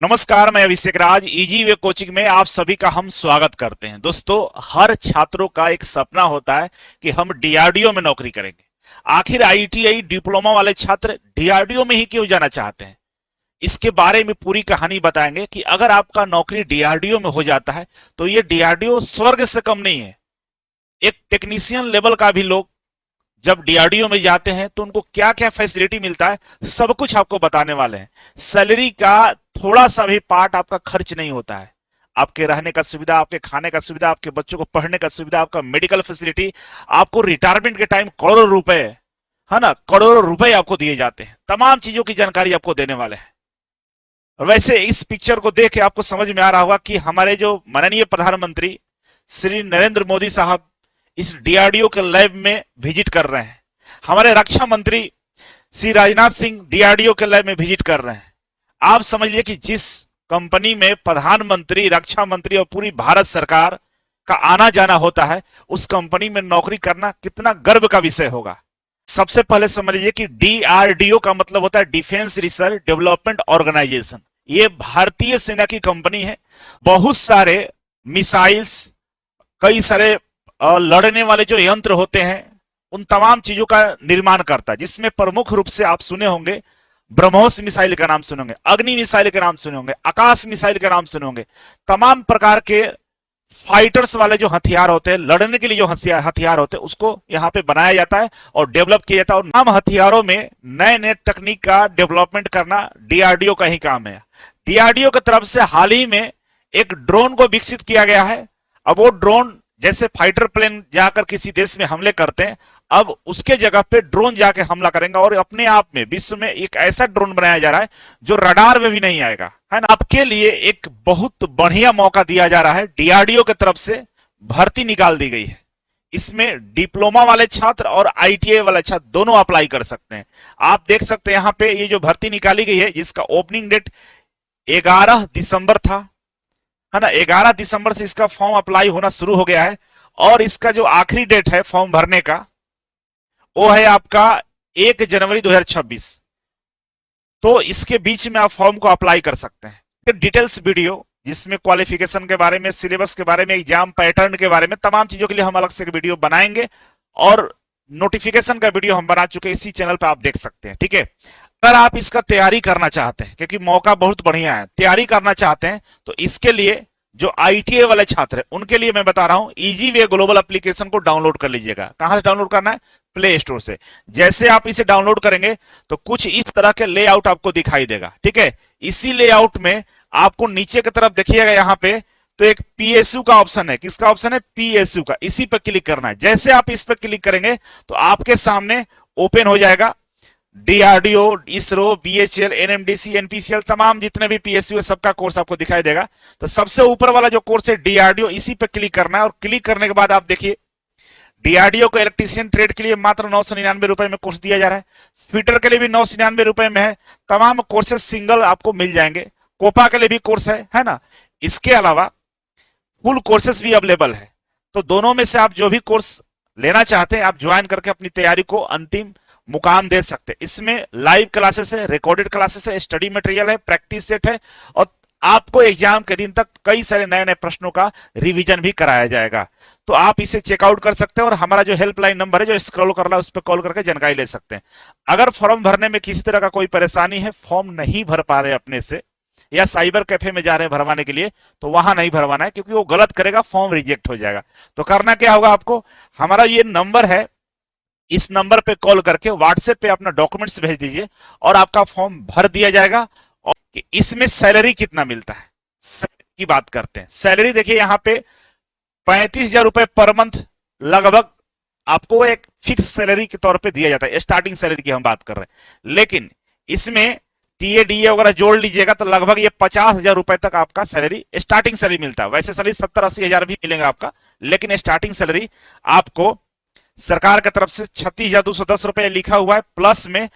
नमस्कार, मैं अभिषेक राज। Easy way coaching में आप सभी का हम स्वागत करते हैं। दोस्तों, हर छात्रों का एक सपना होता है कि हम डीआरडीओ में नौकरी करेंगे। आखिर आईटीआई डिप्लोमा वाले छात्र डीआरडीओ में ही क्यों जाना चाहते हैं, इसके बारे में पूरी कहानी बताएंगे कि अगर आपका नौकरी डीआरडीओ में हो जाता है तो ये डीआरडीओ स्वर्ग से कम नहीं है। एक टेक्नीशियन लेवल का भी लोग जब डीआरडीओ में जाते हैं तो उनको क्या क्या फैसिलिटी मिलता है, सब कुछ आपको बताने वाले हैं। सैलरी का थोड़ा सा भी पार्ट आपका खर्च नहीं होता है। आपके रहने का सुविधा, आपके खाने का सुविधा, आपके बच्चों को पढ़ने का सुविधा, आपका मेडिकल फैसिलिटी, आपको रिटायरमेंट के टाइम करोड़ों रुपए, है ना, करोड़ों रुपए आपको दिए जाते हैं। तमाम चीजों की जानकारी आपको देने वाले हैं। और वैसे इस पिक्चर को देख के आपको समझ में आ रहा होगा कि हमारे जो माननीय प्रधानमंत्री श्री नरेंद्र मोदी साहब इस डीआरडीओ के लैब में विजिट कर रहे हैं। हमारे रक्षा मंत्री श्री राजनाथ सिंह डीआरडीओ के लैब में विजिट कर रहे हैं। आप समझ लीजिए कि जिस कंपनी में प्रधानमंत्री, रक्षा मंत्री और पूरी भारत सरकार का आना जाना होता है, उस कंपनी में नौकरी करना कितना गर्व का विषय होगा। सबसे पहले समझ लीजिए कि डीआरडीओ का मतलब होता है डिफेंस रिसर्च डेवलपमेंट ऑर्गेनाइजेशन। ये भारतीय सेना की कंपनी है। बहुत सारे मिसाइल्स, कई सारे लड़ने वाले जो यंत्र होते हैं, उन तमाम चीजों का निर्माण करता है, जिसमें प्रमुख रूप से आप सुने होंगे ब्रह्मोस मिसाइल का नाम सुने होंगे, अग्नि मिसाइल का नाम सुने होंगे, आकाश मिसाइल का नाम सुने होंगे। तमाम प्रकार के फाइटर्स वाले जो हथियार होते हैं, लड़ने के लिए जो हथियार होते हैं, उसको यहाँ पे बनाया जाता है और डेवलप किया जाता है। और नाम हथियारों में नए नए तकनीक का डेवलपमेंट करना डीआरडीओ का ही काम है। डीआरडीओ की तरफ से हाल ही में एक ड्रोन को विकसित किया गया है। अब वो ड्रोन, जैसे फाइटर प्लेन जाकर किसी देश में हमले करते हैं, अब उसके जगह पे ड्रोन जाके हमला करेंगे और अपने आप में विश्व में एक ऐसा ड्रोन बनाया जा रहा है जो रडार में भी नहीं आएगा, है ना। आपके लिए एक बहुत बढ़िया मौका दिया जा रहा है। डीआरडीओ की तरफ से भर्ती निकाल दी गई है। इसमें डिप्लोमा वाले छात्र और आईटीआई वाले छात्र दोनों अप्लाई कर सकते हैं। आप देख सकते हैं यहाँ पे ये जो भर्ती निकाली गई है, जिसका ओपनिंग डेट 11 दिसंबर था, है ना। 11 दिसंबर से इसका फॉर्म अप्लाई होना शुरू हो गया है और इसका जो आखिरी डेट है फॉर्म भरने का, वो है आपका 1 जनवरी 2026। तो इसके बीच में आप फॉर्म को अप्लाई कर सकते हैं। डिटेल्स वीडियो जिसमें क्वालिफिकेशन के बारे में, सिलेबस के बारे में, एग्जाम पैटर्न के बारे में, तमाम चीजों के लिए हम अलग से वीडियो बनाएंगे और नोटिफिकेशन का वीडियो हम बना चुके हैं, इसी चैनल पर आप देख सकते हैं, ठीक है। अगर आप इसका तैयारी करना चाहते हैं, क्योंकि मौका बहुत बढ़िया है, तैयारी करना चाहते हैं, तो इसके लिए जो आईटीआई वाले छात्र हैं उनके लिए मैं बता रहा हूं, इजी वे ग्लोबल एप्लीकेशन को डाउनलोड कर लीजिएगा। कहां से डाउनलोड करना है? प्ले स्टोर से। जैसे आप इसे डाउनलोड करेंगे तो कुछ इस तरह के लेआउट आपको दिखाई देगा, ठीक है। इसी लेआउट में आपको नीचे की तरफ देखिएगा, यहां पे तो एक पीएसयू का ऑप्शन है। किसका ऑप्शन है? पीएसयू का। इसी पर क्लिक करना है। जैसे आप इस पर क्लिक करेंगे तो आपके सामने ओपन हो जाएगा DRDO, ISRO, BHEL, NMDC, NPCL, तमाम जितने भी पीएसयू है सबका कोर्स आपको दिखाई देगा। तो सबसे ऊपर वाला जो कोर्स है डीआरडीओ, इसी पे क्लिक करना है और क्लिक करने के बाद आप देखिए डीआरडीओ को इलेक्ट्रीशियन ट्रेड के लिए मात्र 999 रुपए में कोर्स दिया जा रहा है। फिटर के लिए भी 999 रुपए में है। तमाम कोर्सेस सिंगल आपको मिल जाएंगे। कोपा के लिए भी कोर्स है ना। इसके अलावा फुल कोर्सेस भी अवेलेबल है। तो दोनों में से आप जो भी कोर्स लेना चाहते हैं आप ज्वाइन करके अपनी तैयारी को अंतिम मुकाम दे सकते हैं। इसमें लाइव क्लासेस है, रिकॉर्डेड क्लासेस है, स्टडी मटेरियल है, प्रैक्टिस सेट है और आपको एग्जाम के दिन तक कई सारे नए नए प्रश्नों का रिवीजन भी कराया जाएगा। तो आप इसे चेकआउट कर सकते हैं और हमारा जो हेल्पलाइन नंबर है जो स्क्रॉल कर रहा है उस पर कॉल करके जानकारी ले सकते हैं। अगर फॉर्म भरने में किसी तरह का कोई परेशानी है, फॉर्म नहीं भर पा रहे अपने से या साइबर कैफे में जा रहे हैं भरवाने के लिए, तो वहां नहीं भरवाना है, क्योंकि वो गलत करेगा, फॉर्म रिजेक्ट हो जाएगा। तो करना क्या होगा आपको, हमारा ये नंबर है, इस नंबर पे कॉल करके व्हाट्सएप पे अपना डॉक्यूमेंट्स भेज दीजिए और आपका फॉर्म भर दिया जाएगा। और इसमें सैलरी कितना मिलता है, सैलरी की बात करते हैं। सैलरी देखिए यहाँ पे 35,000 रुपए पर मंथ लगभग आपको एक फिक्स सैलरी के तौर पे दिया जाता है। स्टार्टिंग सैलरी की हम बात कर रहे हैं, लेकिन इसमें टीए डीए वगैरह जोड़ लीजिएगा तो लगभग ये 50,000 रुपए तक आपका सैलरी, स्टार्टिंग सैलरी मिलता है। वैसे सैलरी 70-80 हजार भी मिलेगा आपका, लेकिन स्टार्टिंग सैलरी आपको सरकार की तरफ से 36,210 रुपए लिखा हुआ है। प्लस में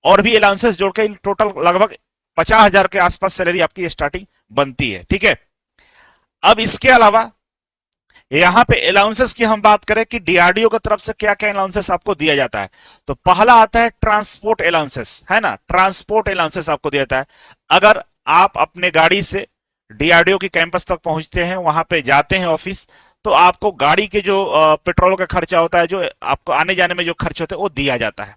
और भी अलाउंसेस जोड़ के टोटल लगभग 50,000 के आसपास सैलरी आपकी स्टार्टिंग बनती है, ठीक है। अब इसके अलावा यहां पे अलाउंसेस की हम बात करें कि डीआरडीओ की तरफ से क्या क्या अलाउंसेस आपको दिया जाता है, तो पहला आता है ट्रांसपोर्ट अलाउंसेस, है ना। ट्रांसपोर्ट अलाउंसेस आपको दिया जाता है। अगर आप अपने गाड़ी से डीआरडीओ की कैंपस तक पहुंचते हैं, वहां पे जाते हैं ऑफिस, तो आपको गाड़ी के जो पेट्रोल का खर्चा होता है, जो आपको आने जाने में जो खर्च होते हैं, वो दिया जाता है।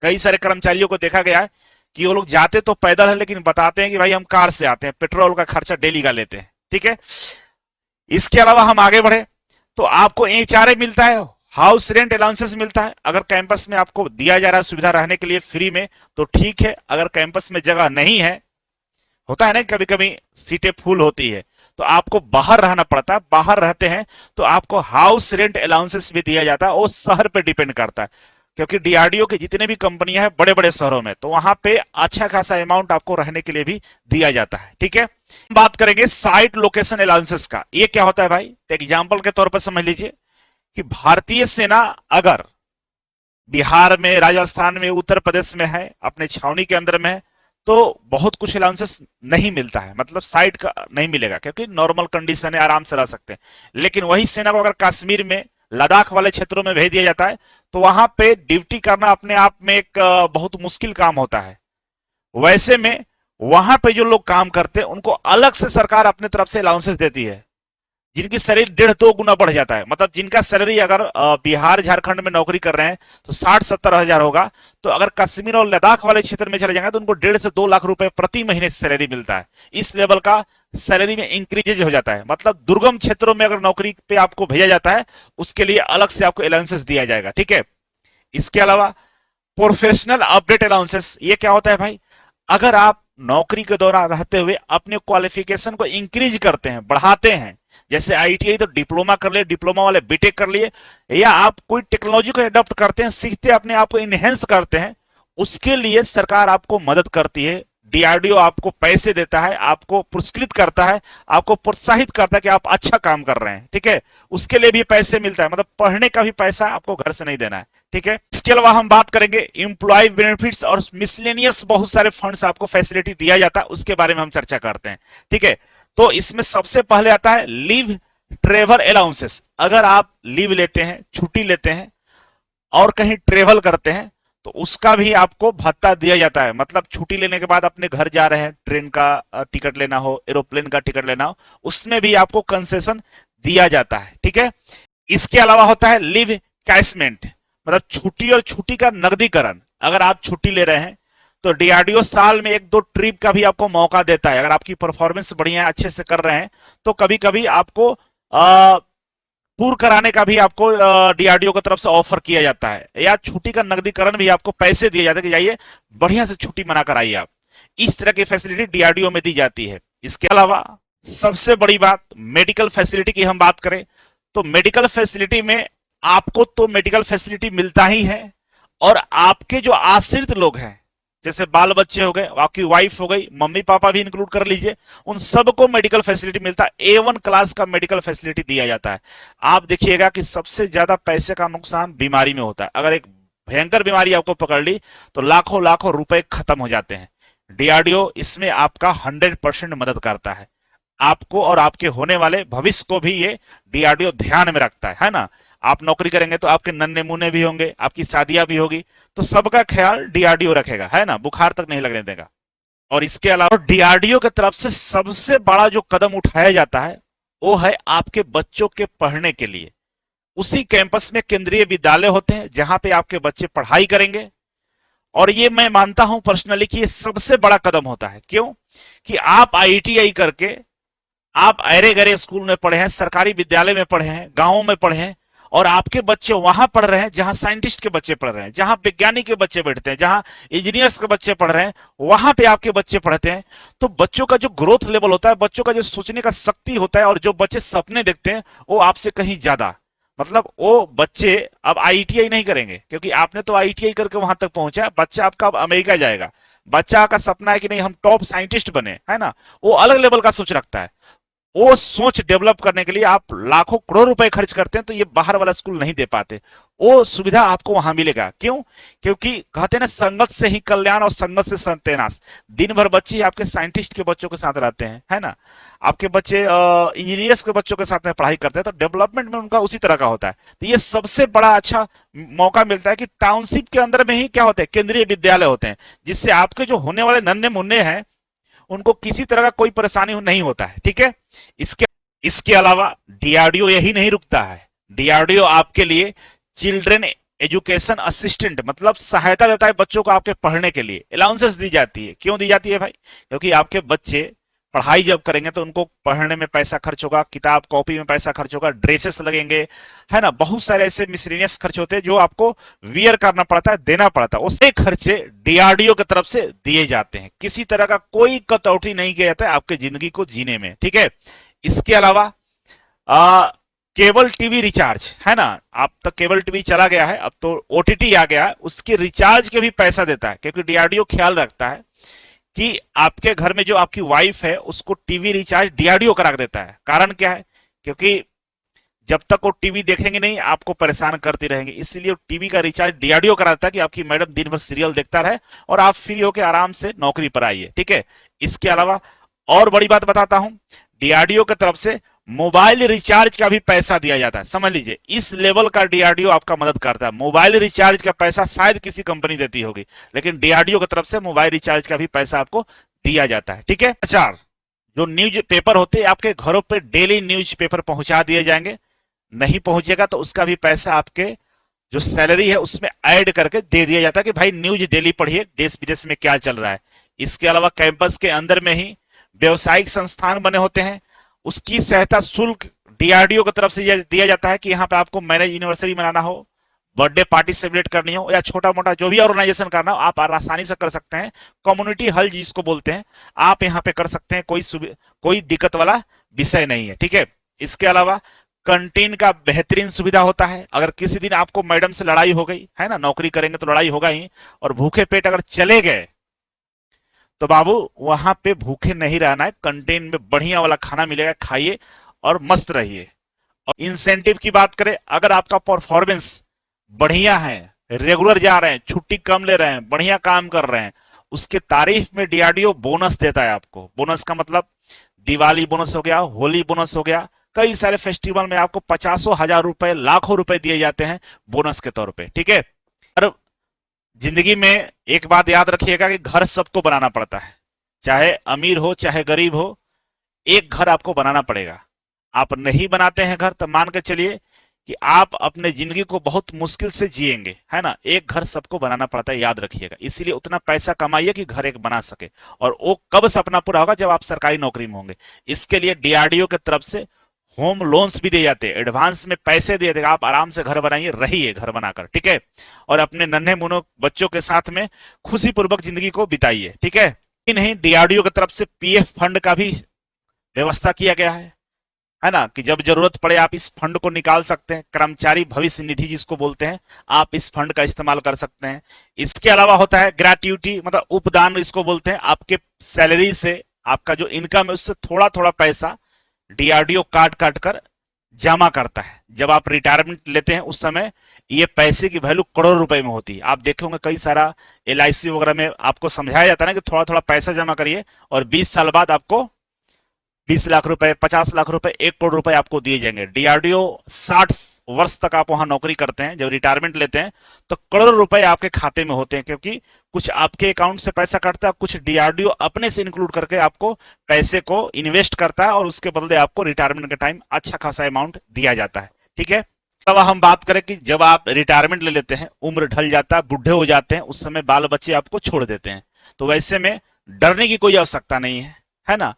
कई सारे कर्मचारियों को देखा गया है कि वो लोग जाते तो पैदल है, लेकिन बताते हैं कि भाई हम कार से आते हैं, पेट्रोल का खर्चा डेली का लेते हैं। ठीक है, इसके अलावा हम आगे बढ़े तो आपको एचआरए मिलता है, हाउस रेंट अलाउंसेस मिलता है। अगर कैंपस में आपको दिया जा रहा है सुविधा रहने के लिए फ्री में तो ठीक है, अगर कैंपस में जगह नहीं है, होता है ना कभी कभी सीटें फुल होती है तो आपको बाहर रहना पड़ता है, बाहर रहते हैं तो आपको हाउस रेंट अलाउंसेस भी दिया जाता है। वो शहर पे डिपेंड करता है, क्योंकि डीआरडीओ की जितने भी कंपनियां हैं बड़े बड़े शहरों में, तो वहां पे अच्छा खासा अमाउंट आपको रहने के लिए भी दिया जाता है। ठीक है, बात करेंगे साइट लोकेशन अलाउंसेस का। ये क्या होता है भाई, एग्जाम्पल के तौर पर समझ लीजिए कि भारतीय सेना अगर बिहार में, राजस्थान में, उत्तर प्रदेश में है, अपने छावनी के अंदर में है, तो बहुत कुछ अलाउंसेस नहीं मिलता है, मतलब साइट का नहीं मिलेगा, क्योंकि नॉर्मल कंडीशन है, आराम से रह सकते हैं। लेकिन वही सेना को अगर कश्मीर में, लद्दाख वाले क्षेत्रों में भेज दिया जाता है तो वहां पे ड्यूटी करना अपने आप में एक बहुत मुश्किल काम होता है। वैसे में वहां पे जो लोग काम करते हैं उनको अलग से सरकार अपने तरफ से अलाउंसेस देती है, जिनकी सैलरी 1.5-2 गुना बढ़ जाता है। मतलब जिनका सैलरी अगर बिहार झारखंड में नौकरी कर रहे हैं तो 60-70 हजार होगा, तो अगर कश्मीर और लद्दाख वाले क्षेत्र में चले जाएंगे तो उनको 1.5 से 2 लाख रुपए प्रति महीने सैलरी मिलता है। इस लेवल का सैलरी में इंक्रीज हो जाता है। मतलब दुर्गम क्षेत्रों में अगर नौकरी पे आपको भेजा जाता है उसके लिए अलग से आपको अलाउंसेस दिया जाएगा। ठीक है, इसके अलावा प्रोफेशनल अपडेट अलाउंसेस, ये क्या होता है भाई, अगर आप नौकरी के दौरान रहते हुए अपने क्वालिफिकेशन को इंक्रीज करते हैं, बढ़ाते हैं, जैसे आईटीआई तो डिप्लोमा कर लिए, डिप्लोमा वाले बीटेक कर लिए, या आप कोई टेक्नोलॉजी को एडॉप्ट करते हैं, सीखते हैं, अपने आप को इनहेंस करते हैं, उसके लिए सरकार आपको मदद करती है। डीआरडीओ आपको पैसे देता है, आपको पुरस्कृत करता है, आपको प्रोत्साहित करता है कि आप अच्छा काम कर रहे हैं। ठीक है, उसके लिए भी पैसे मिलता है, मतलब पढ़ने का भी पैसा आपको घर से नहीं देना है। ठीक है, इसके अलावा हम बात करेंगे इंप्लॉय बेनिफिट्स और मिसलेनियस, बहुत सारे फंड्स आपको फैसिलिटी दिया जाता है, उसके बारे में हम चर्चा करते हैं। ठीक है, तो इसमें सबसे पहले आता है लीव ट्रेवल अलाउंसेस। अगर आप लीव लेते हैं, छुट्टी लेते हैं और कहीं ट्रेवल करते हैं तो उसका भी आपको भत्ता दिया जाता है। मतलब छुट्टी लेने के बाद अपने घर जा रहे हैं, ट्रेन का टिकट लेना हो, एरोप्लेन का टिकट लेना हो, उसमें भी आपको कंसेशन दिया जाता है। ठीक है, इसके अलावा होता है लीव कैशमेंट, मतलब छुट्टी और छुट्टी का नकदीकरण। अगर आप छुट्टी ले रहे हैं तो डीआरडीओ साल में 1-2 ट्रिप का भी आपको मौका देता है। अगर आपकी परफॉर्मेंस बढ़िया है, अच्छे से कर रहे हैं, तो कभी कभी आपको टूर कराने का भी आपको डीआरडीओ की तरफ से ऑफर किया जाता है, या छुट्टी का नकदीकरण भी आपको पैसे दिए जाते हैं कि जाइए बढ़िया से छुट्टी मना कर आइए आप। इस तरह की फैसिलिटी डीआरडीओ में दी जाती है। इसके अलावा सबसे बड़ी बात, मेडिकल फैसिलिटी की हम बात करें तो मेडिकल फैसिलिटी में आपको तो मेडिकल फैसिलिटी मिलता ही है, और आपके जो आश्रित लोग हैं, जैसे बाल बच्चे हो गए, आपकी वाइफ हो गई, मम्मी पापा भी इंक्लूड कर लीजिए, उन सबको मेडिकल फैसिलिटी मिलता है। A1 क्लास का मेडिकल फैसिलिटी दिया जाता है। आप देखिएगा कि सबसे ज्यादा पैसे का नुकसान बीमारी में होता है। अगर एक भयंकर बीमारी आपको पकड़ ली तो लाखों लाखों रुपए खत्म हो जाते हैं। डीआरडीओ इसमें आपका 100% मदद करता है। आपको और आपके होने वाले भविष्य को भी ये डीआरडीओ ध्यान में रखता है ना। आप नौकरी करेंगे तो आपके नन्हे मुन्ने भी होंगे, आपकी शादियां भी होगी, तो सबका ख्याल डीआरडीओ रखेगा, है ना, बुखार तक नहीं लगने देगा। और इसके अलावा डीआरडीओ की तरफ से सबसे बड़ा जो कदम उठाया जाता है वो है आपके बच्चों के पढ़ने के लिए। उसी कैंपस में केंद्रीय विद्यालय होते हैं जहां पे आपके बच्चे पढ़ाई करेंगे, और ये मैं मानता हूं पर्सनली कि ये सबसे बड़ा कदम होता है। क्यों कि आप आईटीआई करके आप अरे गरे स्कूल में पढ़े हैं, सरकारी विद्यालय में पढ़े हैं, गांवों में पढ़े हैं, और आपके बच्चे वहां पढ़ रहे हैं जहां साइंटिस्ट के बच्चे पढ़ रहे हैं, जहां वैज्ञानिक के बच्चे बैठते हैं, जहां इंजीनियर्स के बच्चे पढ़ रहे हैं, वहां पे आपके बच्चे पढ़ते हैं। तो बच्चों का जो ग्रोथ लेवल होता है, बच्चों का जो सोचने का शक्ति होता है, और जो बच्चे सपने देखते हैं वो आपसे कहीं ज्यादा, मतलब वो बच्चे अब आईटीआई नहीं करेंगे, क्योंकि आपने तो आईटीआई करके वहां तक पहुंचा, बच्चा आपका अब अमेरिका जाएगा, बच्चा का सपना है कि नहीं हम टॉप साइंटिस्ट बने, है ना, वो अलग लेवल का सोच रखता है। वो सोच डेवलप करने के लिए आप लाखों करोड़ रुपए खर्च करते हैं, तो ये बाहर वाला स्कूल नहीं दे पाते। वो सुविधा आपको वहां मिलेगा। क्यों? क्योंकि कहते हैं ना, संगत से ही कल्याण और संगत से सत्यानाश। दिन भर बच्चे आपके साइंटिस्ट के बच्चों के साथ रहते हैं, है ना, आपके बच्चे इंजीनियर्स के बच्चों के साथ में पढ़ाई करते हैं, तो डेवलपमेंट में उनका उसी तरह का होता है। तो ये सबसे बड़ा अच्छा मौका मिलता है कि टाउनशिप के अंदर में ही क्या होते हैं, केंद्रीय विद्यालय होते हैं, जिससे आपके जो होने वाले नन्हे मुन्ने हैं उनको किसी तरह का कोई परेशानी नहीं होता है। ठीक है, इसके इसके अलावा डीआरडीओ यही नहीं रुकता है। डीआरडीओ आपके लिए चिल्ड्रन एजुकेशन असिस्टेंट मतलब सहायता देता है बच्चों को आपके पढ़ने के लिए। अलाउंसेस दी जाती है। क्यों दी जाती है भाई? क्योंकि आपके बच्चे पढ़ाई जब करेंगे तो उनको पढ़ने में पैसा खर्च होगा, किताब कॉपी में पैसा खर्च होगा, ड्रेसेस लगेंगे, है ना, बहुत सारे ऐसे मिसलेनियस खर्च होते हैं जो आपको वियर करना पड़ता है, देना पड़ता है। उससे खर्चे डीआरडीओ की तरफ से दिए जाते हैं। किसी तरह का कोई कटौती नहीं किया जाता है आपके जिंदगी को जीने में। ठीक है, इसके अलावा केबल टीवी रिचार्ज, है ना, आप तक केबल टीवी चला गया है, अब तो ओटीटी आ गया है, उसके रिचार्ज के भी पैसा देता है। क्योंकि डीआरडीओ ख्याल रखता है कि आपके घर में जो आपकी वाइफ है उसको टीवी रिचार्ज डीआरडीओ करा देता है। कारण क्या है? क्योंकि जब तक वो टीवी देखेंगे नहीं आपको परेशान करती रहेंगे, इसलिए टीवी का रिचार्ज डीआरडीओ कराता है कि आपकी मैडम दिन भर सीरियल देखता रहे और आप फ्री होकर आराम से नौकरी पर आइए। ठीक है, इसके अलावा और बड़ी बात बताता हूं, डीआरडीओ की तरफ से मोबाइल रिचार्ज का भी पैसा दिया जाता है। समझ लीजिए, इस लेवल का डीआरडीओ आपका मदद करता है। मोबाइल रिचार्ज का पैसा शायद किसी कंपनी देती होगी, लेकिन डीआरडीओ की तरफ से मोबाइल रिचार्ज का भी पैसा आपको दिया जाता है। ठीक है, समाचार जो न्यूज पेपर होते हैं आपके घरों पे डेली न्यूज पेपर पहुंचा दिए जाएंगे। नहीं पहुंचेगा तो उसका भी पैसा आपके जो सैलरी है उसमें ऐड करके दे दिया जाता है कि भाई न्यूज डेली पढ़िए, देश विदेश में क्या चल रहा है। इसके अलावा कैंपस के अंदर में ही व्यवसायिक संस्थान बने होते हैं, उसकी सहायता शुल्क डीआरडीओ की तरफ से दिया जाता है कि यहाँ पे आपको मैरिज एनिवर्सरी मनाना हो, बर्थडे पार्टी सेलिब्रेट करनी हो, या छोटा मोटा जो भी ऑर्गेनाइजेशन करना हो आप आसानी से कर सकते हैं। कम्युनिटी हॉल जिसको बोलते हैं, आप यहाँ पे कर सकते हैं, कोई दिक्कत वाला विषय नहीं है। ठीक है, इसके अलावा कंटीन का बेहतरीन सुविधा होता है। अगर किसी दिन आपको मैडम से लड़ाई हो गई है ना, नौकरी करेंगे तो लड़ाई होगा ही, और भूखे पेट अगर चले गए तो बाबू वहां पे भूखे नहीं रहना है, कंटेन में बढ़िया वाला खाना मिलेगा, खाइए और मस्त रहिए। और इंसेंटिव की बात करें, अगर आपका परफॉर्मेंस बढ़िया है, रेगुलर जा रहे हैं, छुट्टी कम ले रहे हैं, बढ़िया काम कर रहे हैं, उसके तारीफ में डीआरडीओ बोनस देता है आपको। बोनस का मतलब दिवाली बोनस हो गया, होली बोनस हो गया, कई सारे फेस्टिवल में आपको 50,000 रुपए, लाखों रुपए दिए जाते हैं बोनस के तौर पे। ठीक है, और जिंदगी में एक बात याद रखिएगा कि घर सबको बनाना पड़ता है, चाहे अमीर हो चाहे गरीब हो, एक घर आपको बनाना पड़ेगा। आप नहीं बनाते हैं घर तो मान के चलिए कि आप अपने जिंदगी को बहुत मुश्किल से जिएंगे, है ना। एक घर सबको बनाना पड़ता है, याद रखिएगा। इसीलिए उतना पैसा कमाइए कि घर एक बना सके, और वो कब सपना पूरा होगा? जब आप सरकारी नौकरी में होंगे। इसके लिए डीआरडीओ की तरफ से होम लोन्स भी दिए जाते हैं, एडवांस में पैसे दिए देगा, आप आराम से घर बनाइए, रहिए घर बनाकर। ठीक है, और अपने नन्हे मुन्नो बच्चों के साथ में खुशी पूर्वक जिंदगी को बिताइए। ठीक है, नहीं डीआरडीओ की तरफ से पीएफ फंड का भी व्यवस्था किया गया है ना, कि जब जरूरत पड़े आप इस फंड को निकाल सकते हैं। कर्मचारी भविष्य निधि जिसको बोलते हैं, आप इस फंड का इस्तेमाल कर सकते हैं। इसके अलावा होता है ग्रेट्युटी, मतलब उपदान इसको बोलते हैं। आपके सैलरी से आपका जो इनकम है उससे थोड़ा थोड़ा पैसा डीआरडीओ काट काट कर जमा करता है। जब आप रिटायरमेंट लेते हैं उस समय ये पैसे की वैल्यू करोड़ रुपए में होती है। आप देखे होंगे कई सारा एलआईसी वगैरह में आपको समझाया जाता है ना कि थोड़ा थोड़ा पैसा जमा करिए और 20 साल बाद आपको 20 लाख रुपए, 50 लाख रुपए, 1 करोड़ रुपए आपको दिए जाएंगे। डीआरडीओ 60 वर्ष तक आप वहां नौकरी करते हैं, जब रिटायरमेंट लेते हैं तो करोड़ रुपए आपके खाते में होते हैं, क्योंकि कुछ आपके अकाउंट से पैसा कटता है, कुछ डीआरडीओ अपने से इंक्लूड करके आपको पैसे को इन्वेस्ट करता है, और उसके बदले आपको रिटायरमेंट के टाइम अच्छा खासा अमाउंट दिया जाता है। ठीक है, अब हम बात करें कि जब आप रिटायरमेंट ले लेते हैं, उम्र ढल जाता है, बुढ़े हो जाते हैं, उस समय बाल बच्चे आपको छोड़ देते हैं, तो वैसे में डरने की कोई आवश्यकता नहीं है ना।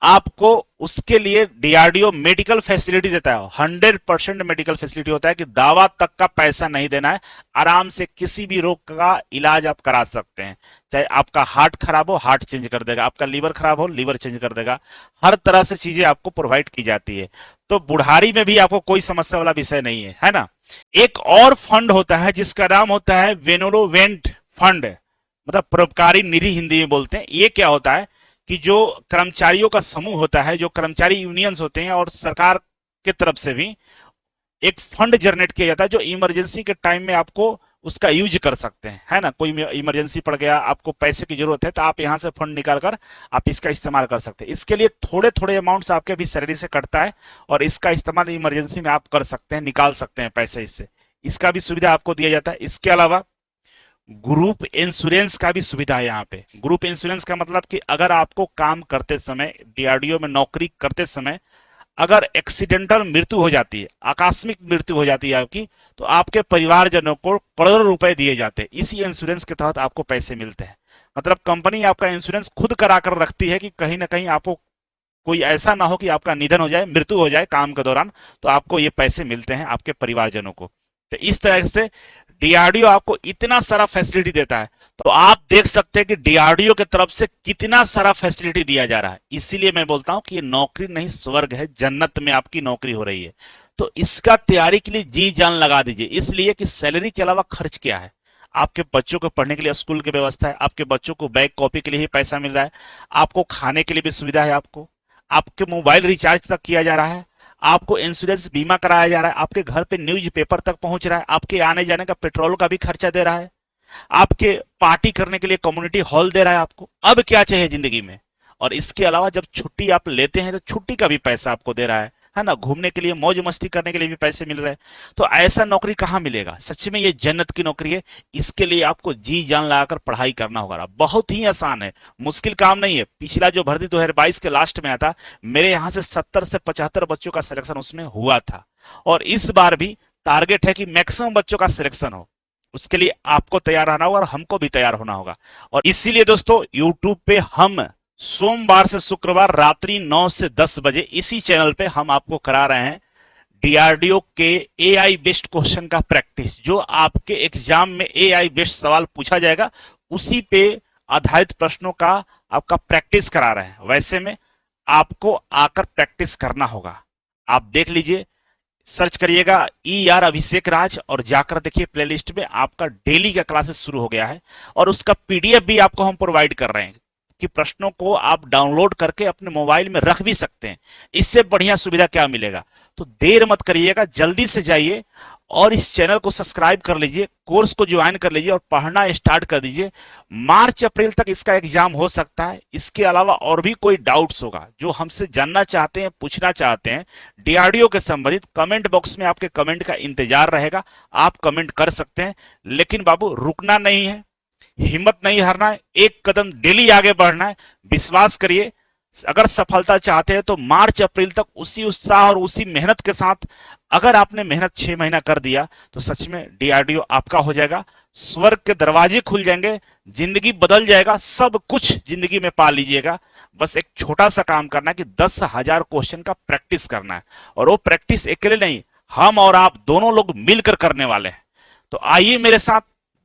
आपको उसके लिए डीआरडीओ मेडिकल फैसिलिटी देता है, 100% मेडिकल फैसिलिटी होता है कि दवा तक का पैसा नहीं देना है, आराम से किसी भी रोग का इलाज आप करा सकते हैं। चाहे आपका हार्ट खराब हो, हार्ट चेंज कर देगा, आपका लीवर खराब हो, लीवर चेंज कर देगा, हर तरह से चीजें आपको प्रोवाइड की जाती है। तो बुढ़ारी में भी आपको कोई समस्या वाला विषय नहीं है ना। एक और फंड होता है जिसका नाम होता है बेनेवोलेंट फंड, मतलब परोपकारी निधि हिंदी में बोलते हैं। ये क्या होता है कि जो कर्मचारियों का समूह होता है, जो कर्मचारी यूनियंस होते हैं, और सरकार की तरफ से भी एक फंड जनरेट किया जाता है जो इमरजेंसी के टाइम में आपको उसका यूज कर सकते हैं, है ना। कोई इमरजेंसी पड़ गया, आपको पैसे की जरूरत है, तो आप यहां से फंड निकाल कर आप इसका इस्तेमाल कर सकते हैं। इसके लिए थोड़े थोड़े अमाउंट्स आपके भी सैलरी से कटता है, और इसका इस्तेमाल इमरजेंसी में आप कर सकते हैं, निकाल सकते हैं पैसे इससे। इसका भी सुविधा आपको दिया जाता है। इसके अलावा ग्रुप इंश्योरेंस का भी सुविधा है यहाँ पे। ग्रुप इंश्योरेंस का मतलब कि अगर आपको काम करते समय, डीआरडीओ में नौकरी करते समय अगर एक्सीडेंटल मृत्यु हो जाती है, आकस्मिक मृत्यु हो जाती है आपकी, तो आपके परिवारजनों को करोड़ों रुपए दिए जाते हैं। इसी इंश्योरेंस के तहत आपको पैसे मिलते हैं। मतलब कंपनी आपका इंश्योरेंस खुद करा कर रखती है कि कहीं ना कहीं आपको कोई ऐसा ना हो कि आपका निधन हो जाए, मृत्यु हो जाए काम के दौरान, तो आपको ये पैसे मिलते हैं आपके परिवारजनों को। तो इस तरह से डीआरडीओ आपको इतना सारा फैसिलिटी देता है। तो आप देख सकते हैं कि डीआरडीओ की तरफ से कितना सारा फैसिलिटी दिया जा रहा है। इसीलिए मैं बोलता हूं कि ये नौकरी नहीं स्वर्ग है, जन्नत में आपकी नौकरी हो रही है। तो इसका तैयारी के लिए जी जान लगा दीजिए, इसलिए कि सैलरी के अलावा खर्च क्या है। आपके बच्चों को पढ़ने के लिए स्कूल की व्यवस्था है, आपके बच्चों को बैग कॉपी के लिए ही पैसा मिल रहा है, आपको खाने के लिए भी सुविधा है, आपको आपके मोबाइल रिचार्ज तक किया जा रहा है, आपको इंश्योरेंस बीमा कराया जा रहा है, आपके घर पे न्यूज पेपर तक पहुंच रहा है, आपके आने जाने का पेट्रोल का भी खर्चा दे रहा है, आपके पार्टी करने के लिए कम्युनिटी हॉल दे रहा है आपको। अब क्या चाहिए जिंदगी में। और इसके अलावा जब छुट्टी आप लेते हैं तो छुट्टी का भी पैसा आपको दे रहा है ना, घूमने के लिए मौज मस्ती करने के लिए भी पैसे मिल रहे हैं। तो ऐसा नौकरी कहां मिलेगा। सच में ये जन्नत की नौकरी है। इसके लिए आपको जी जान लगाकर पढ़ाई करना होगा। बहुत ही आसान है, मुश्किल काम नहीं है। पिछला जो भर्ती 2022 के लास्ट में आता, मेरे यहां से 70 से 75 बच्चों का सिलेक्शन उसमें हुआ था। और इस बार भी टारगेट है कि मैक्सिमम बच्चों का सिलेक्शन हो। उसके लिए आपको तैयार रहना होगा और हमको भी तैयार होना होगा। और इसीलिए दोस्तों यूट्यूब पे हम सोमवार से शुक्रवार रात्रि 9 से 10 बजे इसी चैनल पे हम आपको करा रहे हैं डीआरडीओ के एआई बेस्ड क्वेश्चन का प्रैक्टिस। जो आपके एग्जाम में एआई बेस्ड सवाल पूछा जाएगा, उसी पे आधारित प्रश्नों का आपका प्रैक्टिस करा रहे हैं। वैसे में आपको आकर प्रैक्टिस करना होगा। आप देख लीजिए, सर्च करिएगा ER अभिषेक राज और जाकर देखिए प्लेलिस्ट में आपका डेली का क्लासेस शुरू हो गया है। और उसका PDF भी आपको हम प्रोवाइड कर रहे हैं कि प्रश्नों को आप डाउनलोड करके अपने मोबाइल में रख भी सकते हैं। इससे बढ़िया सुविधा क्या मिलेगा। तो देर मत करिएगा, जल्दी से जाइए और इस चैनल को सब्सक्राइब कर लीजिए, कोर्स को ज्वाइन कर लीजिए और पढ़ना स्टार्ट कर दीजिए। मार्च अप्रैल तक इसका एग्जाम हो सकता है। इसके अलावा और भी कोई डाउट्स होगा जो हमसे जानना चाहते हैं, पूछना चाहते हैं डीआरडीओ के संबंधित, कमेंट बॉक्स में आपके कमेंट का इंतजार रहेगा। आप कमेंट कर सकते हैं। लेकिन बाबू रुकना नहीं है, हिम्मत नहीं हारना है, एक कदम डेली आगे बढ़ना है। विश्वास करिए, अगर सफलता चाहते हैं तो मार्च अप्रैल तक उसी उत्साह और उसी मेहनत के साथ अगर आपने मेहनत 6 महीना कर दिया तो सच में डीआरडीओ आपका हो जाएगा। स्वर्ग के दरवाजे खुल जाएंगे, जिंदगी बदल जाएगा, सब कुछ जिंदगी में पा लीजिएगा। बस एक छोटा सा काम करना है कि 10,000 क्वेश्चन का प्रैक्टिस करना है। और वो प्रैक्टिस अकेले नहीं, हम और आप दोनों लोग मिलकर करने वाले हैं। तो आइए मेरे साथ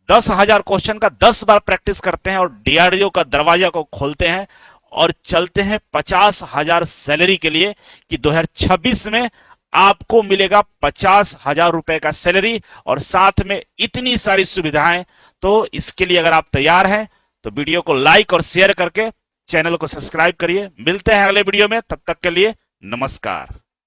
10,000 क्वेश्चन का 10 बार प्रैक्टिस करते हैं और डीआरडीओ का दरवाजा को खोलते हैं और चलते हैं 50,000 सैलरी के लिए कि 2026 में आपको मिलेगा 50,000 रुपए का सैलरी और साथ में इतनी सारी सुविधाएं। तो इसके लिए अगर आप तैयार हैं तो वीडियो को लाइक और शेयर करके चैनल को सब्सक्राइब करिए। मिलते हैं अगले वीडियो में, तब तक के लिए नमस्कार।